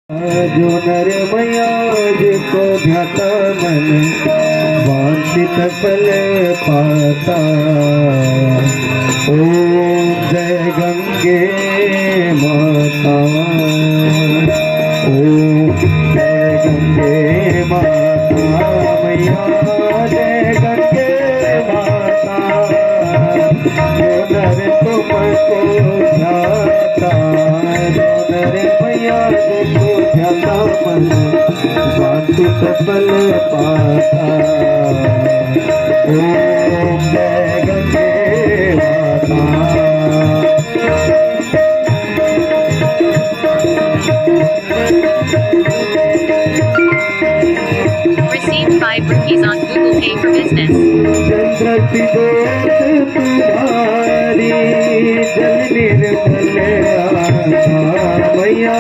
जो नर मैया जिसको ध्याता मन वांछित फल पाता। ओम जय गंगे माता, ओम जय गंगे माता, मैया जय गंगे माता। जो नर तुमको ध्याता, जो नर मैया जिसको ध्याता मन वांछित फल पाता। ओम जय गंगे माता। Received 5 rupees on Google Pay for Business. चंद्रति दोष तुम्हारी जल निर्मल आशा मैया